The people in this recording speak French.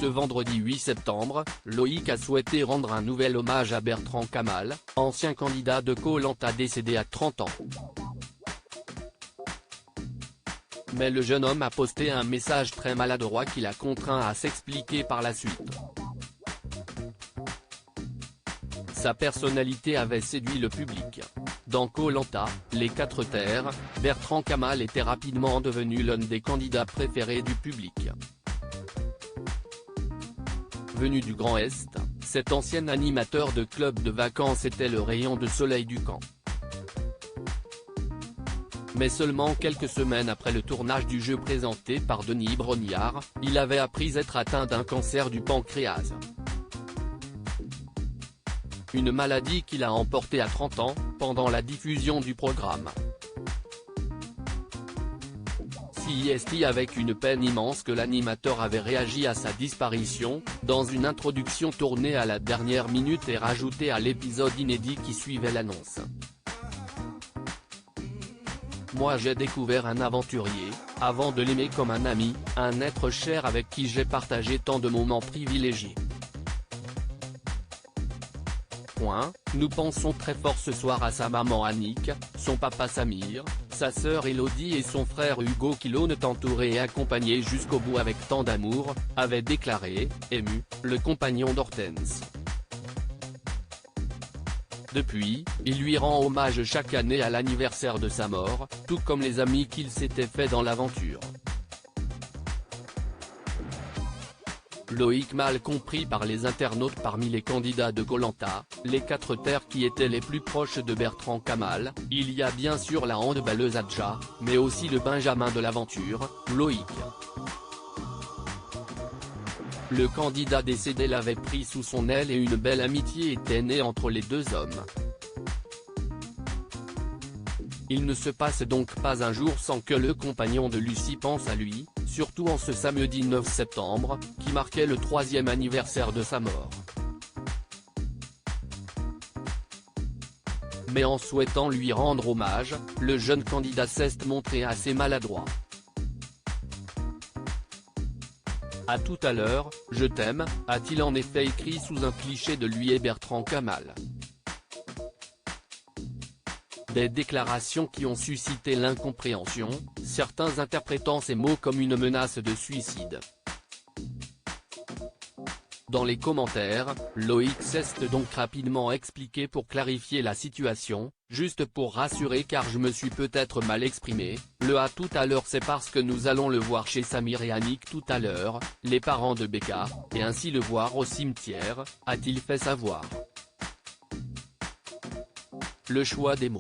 Ce vendredi 8 septembre, Loïc a souhaité rendre un nouvel hommage à Bertrand Kamal, ancien candidat de Koh Lanta décédé à 30 ans. Mais le jeune homme a posté un message très maladroit qui l'a contraint à s'expliquer par la suite. Sa personnalité avait séduit le public. Dans Koh Lanta, les 4 terres, Bertrand Kamal était rapidement devenu l'un des candidats préférés du public. Venu du Grand Est, cet ancien animateur de club de vacances était le rayon de soleil du camp. Mais seulement quelques semaines après le tournage du jeu présenté par Denis Brognard, il avait appris être atteint d'un cancer du pancréas. Une maladie qu'il a emportée à 30 ans, pendant la diffusion du programme. C'est avec une peine immense que l'animateur avait réagi à sa disparition, dans une introduction tournée à la dernière minute et rajoutée à l'épisode inédit qui suivait l'annonce. Moi j'ai découvert un aventurier, avant de l'aimer comme un ami, un être cher avec qui j'ai partagé tant de moments privilégiés. Nous pensons très fort ce soir à sa maman Annick, son papa Samir, sa sœur Elodie et son frère Hugo qui l'ont entouré et accompagné jusqu'au bout avec tant d'amour, avait déclaré, ému, le compagnon d'Hortense. Depuis, il lui rend hommage chaque année à l'anniversaire de sa mort, tout comme les amis qu'il s'était fait dans l'aventure. Loïc, mal compris par les internautes parmi les candidats de Koh Lanta, les 4 terres qui étaient les plus proches de Bertrand Kamal, il y a bien sûr la handballeuse Adja, mais aussi le Benjamin de l'aventure, Loïc. Le candidat décédé l'avait pris sous son aile et une belle amitié était née entre les deux hommes. Il ne se passe donc pas un jour sans que le compagnon de Lucie pense à lui, surtout en ce samedi 9 septembre, qui marquait le 3e anniversaire de sa mort. Mais en souhaitant lui rendre hommage, le jeune candidat s'est montré assez maladroit. À tout à l'heure, je t'aime, a-t-il en effet écrit sous un cliché de lui et Bertrand Kamal. Des déclarations qui ont suscité l'incompréhension, certains interprétant ces mots comme une menace de suicide. Dans les commentaires, Loïc s'est donc rapidement expliqué pour clarifier la situation, juste pour rassurer car je me suis peut-être mal exprimé, à tout à l'heure c'est parce que nous allons le voir chez Samir et Annick tout à l'heure, les parents de Becca, et ainsi le voir au cimetière, a-t-il fait savoir. Le choix des mots.